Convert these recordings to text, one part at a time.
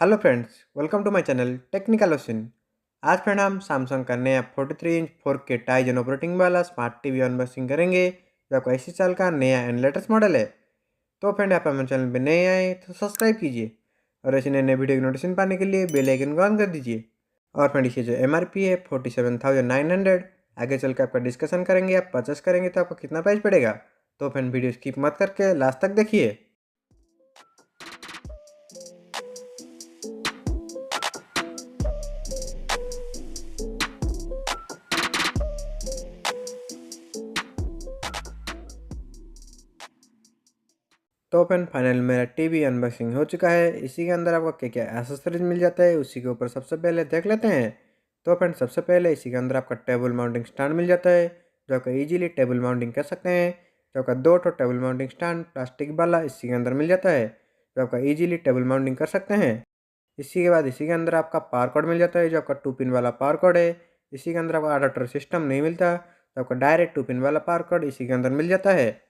Hello friends, welcome to my channel technical ocean. आज friend हम Samsung का नया 43 इंच 4K टाइजन ऑपरेटिंग वाला स्मार्ट टीवी अनबॉक्सिंग करेंगे जो आपका इसी साल का नया एंड लेटेस्ट मॉडल है। तो फ्रेंड आप हमारे चैनल पे नए आए तो सब्सक्राइब कीजिए और ऐसे नए नए वीडियो की नोटिफिकेशन पाने के लिए बेल आइकन को ऑन कर दीजिए। और फ्रेंड इसकी जो MRP है 47,900, आगे चल के आपका डिस्कशन करेंगे। आप परचेस करेंगे तो आपको कितना प्राइस पड़ेगा। तो फ्रेंड वीडियो स्किप मत करके लास्ट तक देखिए। तो फ्रेंड फाइनल मेरा टीवी अनबॉक्सिंग हो चुका है। इसी के अंदर आपको क्या क्या एसेसरीज मिल जाता है उसी के ऊपर सबसे पहले देख लेते हैं। तो फ्रेंड सबसे पहले इसी के अंदर आपका टेबल माउंटिंग स्टैंड मिल जाता है जो आपका इजीली टेबल माउंटिंग कर सकते हैं। जो आपका दो टेबल माउंटिंग स्टैंड प्लास्टिक वाला इसी के अंदर मिल जाता है जो आपका इजीली टेबल माउंटिंग कर सकते हैं। इसी के बाद इसी के अंदर आपका पावर कोड मिल जाता है जो आपका 2 पिन वाला पावर कोड है। इसी के अंदर आपका अडाप्टर सिस्टम नहीं मिलता तो आपका डायरेक्ट 2 पिन वाला पावर कोड इसी के अंदर मिल जाता है।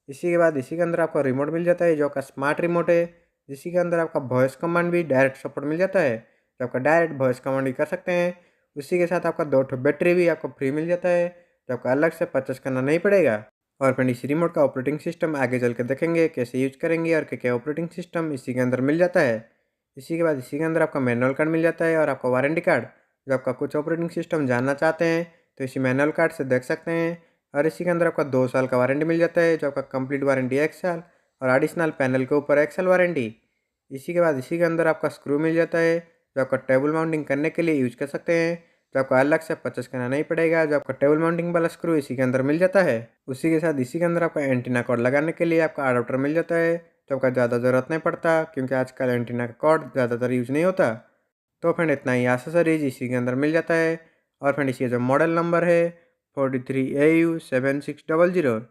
इसी के बाद इसी के अंदर आपको रिमोट मिल जाता है जो आपका स्मार्ट रिमोट है। इसी के अंदर आपका वॉइस कमांड भी डायरेक्ट सपोर्ट मिल जाता है जो आपका डायरेक्ट वॉइस कमांड भी कर सकते हैं। उसी के साथ आपका 2 बैटरी भी आपको फ्री मिल जाता है जो आपका अलग से परचेस करना नहीं पड़ेगा। और फ्रेंड इस रिमोट का ऑपरेटिंग सिस्टम आगे चल के देखेंगे कैसे यूज करेंगे और क्या क्या ऑपरेटिंग सिस्टम इसी के अंदर मिल जाता है। इसी के बाद इसी के अंदर आपका मैनुअल कार्ड मिल जाता है और आपका वारंटी कार्ड। जो आपका कुछ ऑपरेटिंग सिस्टम जानना चाहते हैं तो इसी मैनुअल कार्ड से देख सकते हैं। और इसी के अंदर आपका 2 साल का वारंटी मिल जाता है जो आपका कंप्लीट वारंटी 1 साल और एडिशनल पैनल के ऊपर 1 साल वारंटी। इसी के बाद इसी के अंदर आपका स्क्रू मिल जाता है जो आपका टेबल माउंटिंग करने के लिए यूज कर सकते हैं जो आपको अलग से परचेस करना नहीं पड़ेगा। जो आपका टेबल माउंटिंग वाला स्क्रू इसी के अंदर मिल जाता है। उसी के साथ इसी के अंदर आपका एंटीना कॉर्ड लगाने के लिए आपका अडाप्टर मिल जाता है जो आपका ज़्यादा ज़रूरत नहीं पड़ता क्योंकि आजकल एंटीना का कॉर्ड ज़्यादातर यूज नहीं होता। तो फ्रेंड इतना ही एसेसरीज इसी के अंदर मिल जाता है। और फ्रेंड इसकी जो मॉडल नंबर है 43AU7600,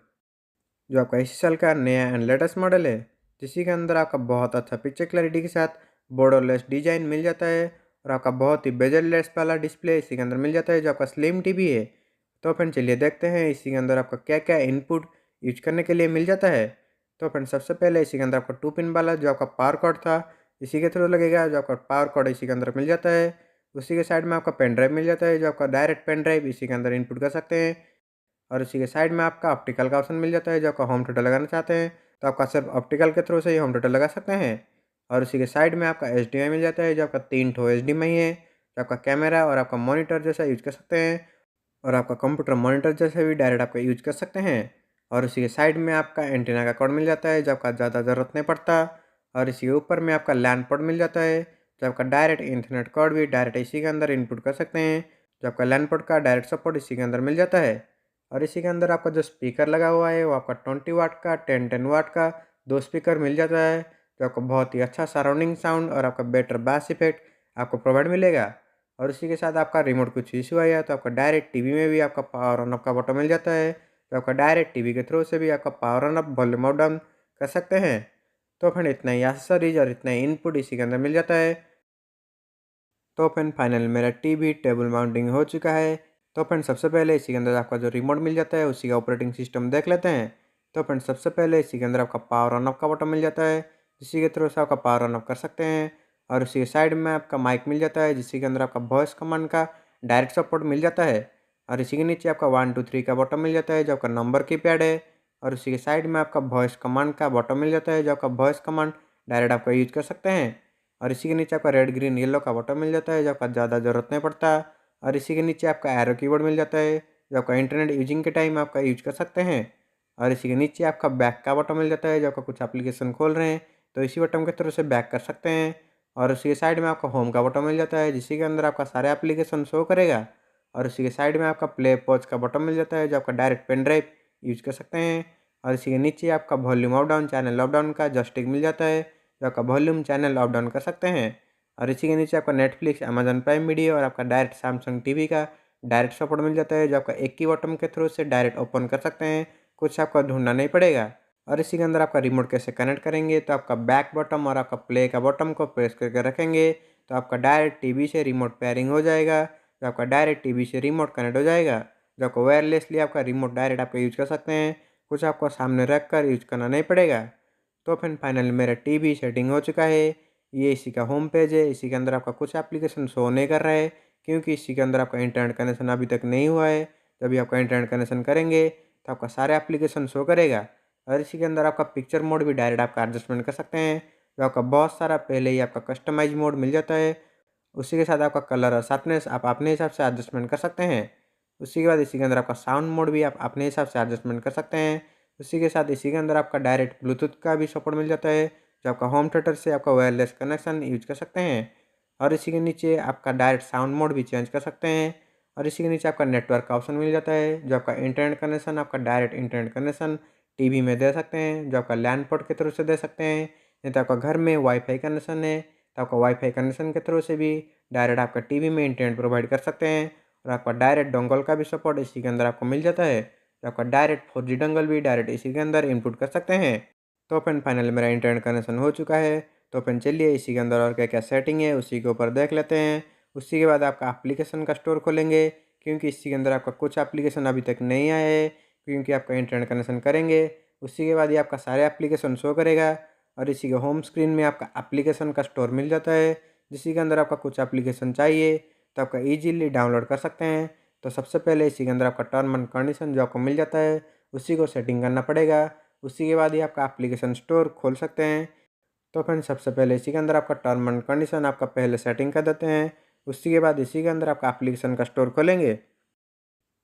जो आपका इसी साल का नया एंड लेटेस्ट मॉडल है जिसी के अंदर आपका बहुत अच्छा पिक्चर क्लैरिटी के साथ बॉर्डरलेस डिजाइन मिल जाता है और आपका बहुत ही बेजललेस वाला डिस्प्ले इसी के अंदर मिल जाता है जो आपका स्लिम टीवी है। तो फ्रेंड चलिए देखते हैं इसी के अंदर आपका क्या क्या इनपुट यूज करने के लिए मिल जाता है। तो फ्रेंड सबसे पहले इसी के अंदर आपका 2 पिन वाला जो आपका पावर कॉर्ड था इसी के थ्रू लगेगा जो आपका पावर कॉर्ड इसी के अंदर मिल जाता है। उसी के साइड में आपका पेन ड्राइव मिल जाता है जो आपका डायरेक्ट पेन ड्राइव इसी के अंदर इनपुट कर सकते हैं। और इसी के साइड में आपका ऑप्टिकल का ऑप्शन मिल जाता है जो आपका होम थिएटर लगाना चाहते हैं तो आपका सिर्फ ऑप्टिकल के थ्रू से ही होम थिएटर लगा सकते हैं। और इसी के साइड में आपका HDMI मिल जाता है जो आपका 3 ठो HDMI है जो आपका कैमरा और आपका मॉनिटर जैसा यूज कर सकते हैं और आपका कंप्यूटर मॉनिटर जैसे भी डायरेक्ट आपका यूज कर सकते हैं। और इसी के साइड में आपका एंटीना का कॉर्ड मिल जाता है जो आपका ज़्यादा ज़रूरत नहीं पड़ता। और इसी के ऊपर में आपका लैन पोर्ट मिल जाता है जो आपका डायरेक्ट इंटरनेट कॉर्ड भी डायरेक्ट इसी के अंदर इनपुट कर सकते हैं। जो आपका लैन पोर्ट का डायरेक्ट सपोर्ट इसी के अंदर मिल जाता है। और इसी के अंदर आपका जो स्पीकर लगा हुआ है वो आपका 20 वाट का 10 वाट का 2 स्पीकर मिल जाता है जो आपको बहुत ही अच्छा सराउंडिंग साउंड और आपका बेटर बास इफेक्ट आपको प्रोवाइड मिलेगा। और इसी के साथ आपका रिमोट कुछ इशू आया तो आपका डायरेक्ट टीवी में भी आपका पावर ऑन ऑफ का बटन मिल जाता है तो आपका डायरेक्ट टीवी के थ्रू से भी आपका power on off volume up down कर सकते हैं। तो फ्रेंड इतना ही एसेसरीज और इतना ही इनपुट इसी के अंदर मिल जाता है। तो फ्रेंड फाइनल मेरा टीवी टेबल माउंटिंग हो चुका है। तो फ्रेंड सबसे पहले इसी के अंदर आपका जो रिमोट मिल जाता है उसी का ऑपरेटिंग सिस्टम देख लेते हैं। तो फ्रेंड सबसे पहले इसी के अंदर आपका पावर ऑन ऑफ का बटन मिल जाता है जिसी के थ्रू से आपका पावर ऑन ऑफ कर सकते हैं। और उसी के साइड में आपका माइक मिल जाता है जिसी के अंदर आपका वॉइस कमांड का डायरेक्ट सपोर्ट मिल जाता है। और इसी के नीचे आपका 1 2 3 का बटन मिल जाता है जो आपका नंबर की पैड है। और उसी के साइड में आपका वॉइस कमांड का बटन मिल जाता है जो आपका वॉइस कमांड डायरेक्ट आपका यूज कर सकते हैं। और इसी के नीचे आपका रेड ग्रीन येलो का बटन मिल जाता है जो आपका ज़्यादा ज़रूरत नहीं पड़ता। और इसी के नीचे आपका एरो कीबोर्ड मिल जाता है जो आपका इंटरनेट यूजिंग के टाइम आपका यूज कर सकते हैं। और इसी के नीचे आपका बैक का बटन मिल जाता है जो आपका कुछ एप्लीकेशन खोल रहे हैं तो इसी बटन के थ्रू से बैक कर सकते हैं। और उसी के साइड में आपका होम का बटन मिल जाता है जिसी के अंदर आपका सारे एप्लीकेशन शो करेगा। और उसी के साइड में आपका प्ले पॉज का बटन मिल जाता है जो आपका डायरेक्ट पेन ड्राइव यूज कर सकते हैं। और इसी के नीचे आपका volume up down channel up down का जस्टिक मिल जाता है जो आपका वॉल्यूम चैनल अप डाउन कर सकते हैं। और इसी के नीचे आपका नेटफ्लिक्स अमेजन प्राइम वीडियो और आपका डायरेक्ट सैमसंग टीवी का डायरेक्ट सपोर्ट मिल जाता है जो आपका एक ही बटन के थ्रू से डायरेक्ट ओपन कर सकते हैं, कुछ आपका ढूंढना नहीं पड़ेगा। और इसी के अंदर आपका रिमोट कैसे कनेक्ट करेंगे तो आपका बैक बटन और आपका प्ले का बटन को प्रेस करके रखेंगे तो आपका डायरेक्ट टीवी से रिमोट पेयरिंग हो जाएगा जो आपका डायरेक्ट टीवी से रिमोट कनेक्ट हो जाएगा जो आपको वायरलेसली आपका रिमोट डायरेक्ट आपका यूज कर सकते हैं, कुछ आपको सामने रख कर यूज करना नहीं पड़ेगा। तो फिर फाइनल मेरा टीवी सेटिंग हो चुका है। ये इसी का होम पेज है। इसी के अंदर आपका कुछ एप्लीकेशन शो नहीं कर रहा है क्योंकि इसी के अंदर आपका इंटरनेट कनेक्शन अभी तक नहीं हुआ है। जब भी आपका इंटरनेट कनेक्शन करेंगे तो आपका सारे एप्लीकेशन शो करेगा। और इसी के अंदर आपका पिक्चर मोड भी डायरेक्ट आपका एडजस्टमेंट कर सकते हैं, जो आपका बहुत सारा पहले ही आपका कस्टमाइज मोड मिल जाता है। उसी के साथ आपका कलर और शार्पनेस आप अपने हिसाब से एडजस्टमेंट कर सकते हैं। उसी के बाद इसी के अंदर आपका साउंड मोड भी आप अपने हिसाब से एडजस्टमेंट कर सकते हैं। उसी के साथ इसी के अंदर आपका डायरेक्ट ब्लूटूथ का भी सपोर्ट मिल जाता है, जो आपका होम थिएटर से आपका वायरलेस कनेक्शन यूज कर सकते हैं। और इसी के नीचे आपका डायरेक्ट साउंड मोड भी चेंज कर सकते हैं। और इसी के नीचे आपका नेटवर्क का ऑप्शन मिल जाता है, जो आपका इंटरनेट कनेक्शन आपका डायरेक्ट इंटरनेट कनेक्शन टीवी में दे सकते हैं, जो आपका लैंड पोर्ट के थ्रू से दे सकते हैं। नहीं तो आपका घर में वाईफाई कनेक्शन है तो आपका वाईफाई कनेक्शन के थ्रू से भी डायरेक्ट आपका टीवी में इंटरनेट प्रोवाइड कर सकते हैं। और आपका डायरेक्ट डोंगल का भी सपोर्ट इसी के अंदर आपको मिल जाता है, तो आपका डायरेक्ट 4G डोंगल भी डायरेक्ट इसी के अंदर इनपुट कर सकते हैं। तो अपन फाइनल मेरा इंटरनेट कनेक्शन हो चुका है। तो अपन चलिए इसी के अंदर और क्या क्या सेटिंग है उसी के ऊपर देख लेते हैं। उसी के बाद आपका एप्लीकेशन का स्टोर खोलेंगे, क्योंकि इसी के अंदर आपका कुछ एप्लीकेशन अभी तक नहीं आया है, क्योंकि आपका इंटरनेट कनेक्शन करेंगे उसी के बाद ये आपका सारे एप्लीकेशन शो करेगा। और इसी के होम स्क्रीन में आपका एप्लीकेशन का स्टोर मिल जाता है, जिसी के अंदर आपका कुछ एप्लीकेशन चाहिए तो आपका ईजिली डाउनलोड कर सकते हैं। तो सबसे पहले इसी के अंदर आपका टर्म एंड कंडीशन जो आपको मिल जाता है उसी को सेटिंग करना पड़ेगा। उसी के बाद ही आपका एप्लीकेशन स्टोर खोल सकते हैं। तो फ्रेंड सबसे पहले इसी के अंदर आपका टर्म एंड कंडीशन आपका पहले सेटिंग कर देते हैं। उसी के बाद इसी के अंदर आपका एप्लीकेशन का स्टोर खोलेंगे।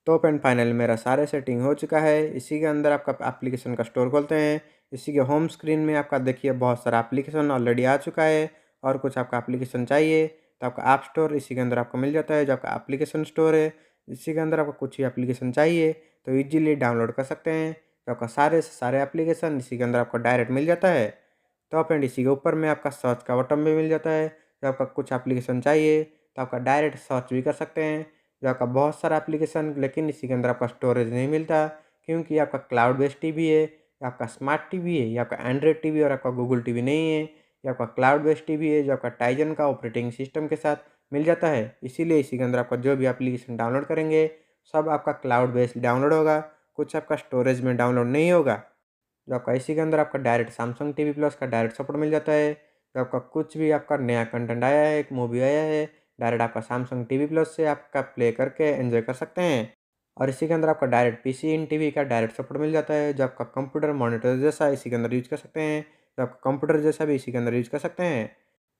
तो फ्रेंड फाइनल मेरा सारे सेटिंग हो चुका है। इसी के अंदर आपका एप्लीकेशन का स्टोर खोलते हैं। इसी के होम स्क्रीन में आपका देखिए बहुत सारा एप्लीकेशन ऑलरेडी आ चुका है। और कुछ आपका एप्लीकेशन चाहिए तो आपका ऐप स्टोर इसी के अंदर आपको मिल जाता है, जो आपका एप्लीकेशन स्टोर है। इसी के अंदर आपको कुछ ही एप्लीकेशन चाहिए तो ईजिली डाउनलोड कर सकते हैं। तो आपका सारे से सारे एप्लीकेशन इसी के अंदर आपको डायरेक्ट मिल जाता है। तो फ्रेंड इसी के ऊपर में आपका सर्च का बटन भी मिल जाता है। जो आपका कुछ एप्लीकेशन चाहिए तो आपका डायरेक्ट सर्च भी कर सकते हैं। जो आपका बहुत सारा एप्लीकेशन, लेकिन इसी के अंदर आपका स्टोरेज नहीं मिलता, क्योंकि आपका क्लाउड बेस्ड टीवी है, या आपका स्मार्ट टीवी है, या आपका एंड्रॉयड टीवी और आपका गूगल टीवी नहीं है, या आपका क्लाउड बेस्ड टीवी है जो आपका टाइजन का ऑपरेटिंग सिस्टम के साथ मिल जाता है। इसीलिए इसी के अंदर आपका जो भी एप्लीकेशन डाउनलोड करेंगे सब आपका क्लाउड बेस्ड डाउनलोड होगा, कुछ आपका स्टोरेज में डाउनलोड नहीं होगा। जो आपका इसी के अंदर आपका डायरेक्ट सैमसंग टीवी प्लस का डायरेक्ट सपोर्ट मिल जाता है। जो आपका कुछ भी आपका नया कंटेंट आया है, एक मूवी आया है, डायरेक्ट आपका सैमसंग टीवी प्लस से आपका प्ले करके एंजॉय कर सकते हैं। और इसी के अंदर आपका डायरेक्ट पीसी इन टीवी का डायरेक्ट सपोर्ट मिल जाता है, जो आपका कंप्यूटर मॉनिटर जैसा इसी के अंदर यूज कर सकते हैं, जो आपका कंप्यूटर जैसा भी इसी के अंदर यूज कर सकते हैं।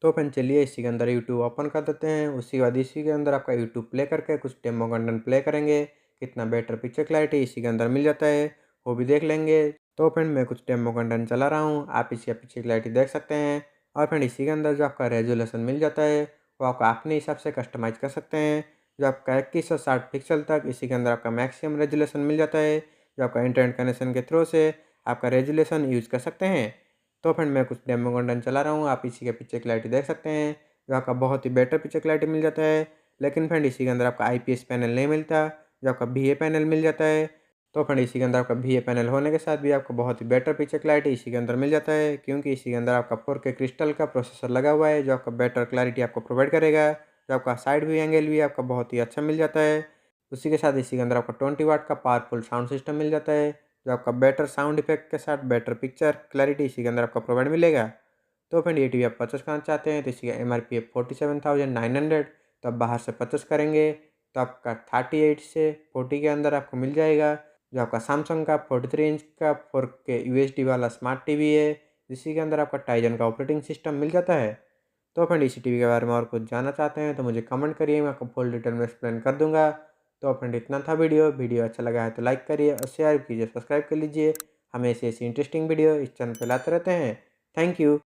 तो फिर चलिए इसी के अंदर यूट्यूब ओपन कर देते हैं। उसके बाद इसी के अंदर आपका यूट्यूब प्ले करके कुछ डेमो कंटेंट प्ले करेंगे, कितना बेटर पिक्चर क्लैरिटी इसी के अंदर मिल जाता है वो भी देख लेंगे। तो फ्रेंड मैं कुछ डेमो कंटेंट चला रहा हूँ, आप इसकी पिक्चर क्लैरिटी देख सकते हैं। और फ्रेंड इसी के अंदर जो आपका रेजोल्यूशन मिल जाता है वो आपका अपने हिसाब से कस्टमाइज़ कर सकते हैं। जो आपका 2160 पिक्सल तक इसी के अंदर आपका मैक्सिमम रेजोल्यूशन मिल जाता है, जो आपका इंटरनेट कनेक्शन के थ्रू से आपका रेजोल्यूशन यूज़ कर सकते हैं। तो फ्रेंड मैं कुछ डेमो कंटेंट चला रहा हूँ, आप इसी के पिक्चर क्लैरिटी देख सकते हैं, जो आपका बहुत ही बेटर पिक्चर क्लैरिटी मिल जाता है। लेकिन फ्रेंड इसी के अंदर आपका IPS पैनल नहीं मिलता, जो आपका VA पैनल मिल जाता है। तो फ्रेंड इसी के अंदर आपका VA पैनल होने के साथ भी आपको बहुत ही बेटर पिक्चर क्लैरिटी इसी के अंदर मिल जाता है, क्योंकि इसी के अंदर आपका 4K क्रिस्टल का प्रोसेसर लगा हुआ है, जो आपका बेटर क्लैरिटी आपको प्रोवाइड करेगा। जो आपका साइड व्यू एंगल भी आपका बहुत ही अच्छा मिल जाता है। उसी के साथ इसी के अंदर आपका 20 वाट का पावरफुल साउंड सिस्टम मिल जाता है, जो आपका बेटर साउंड इफेक्ट के साथ बेटर पिक्चर क्लैरिटी इसी के अंदर आपको प्रोवाइड मिलेगा। तो फ्रेंड ये टीवी आप परचेस करना चाहते हैं तो इसी का MRP है 47,900। तो आप बाहर से परचेस करेंगे तो आपका 38 से 40 के अंदर आपको मिल जाएगा। जो आपका सैमसंग का 43 इंच का 4K UHD वाला स्मार्ट टीवी है, इसी के अंदर आपका टाइजन का ऑपरेटिंग सिस्टम मिल जाता है। तो फ्रेंड इसी टीवी के बारे में और कुछ जानना चाहते हैं तो मुझे कमेंट करिए, मैं आपको फुल डिटेल में एक्सप्लेन कर दूंगा। तो फ्रेंड इतना था वीडियो अच्छा लगा है तो लाइक करिए और शेयर कीजिए, सब्सक्राइब कर लीजिए। हमें ऐसी ऐसी इंटरेस्टिंग वीडियो इस चैनल पर लाते रहते हैं। Thank you.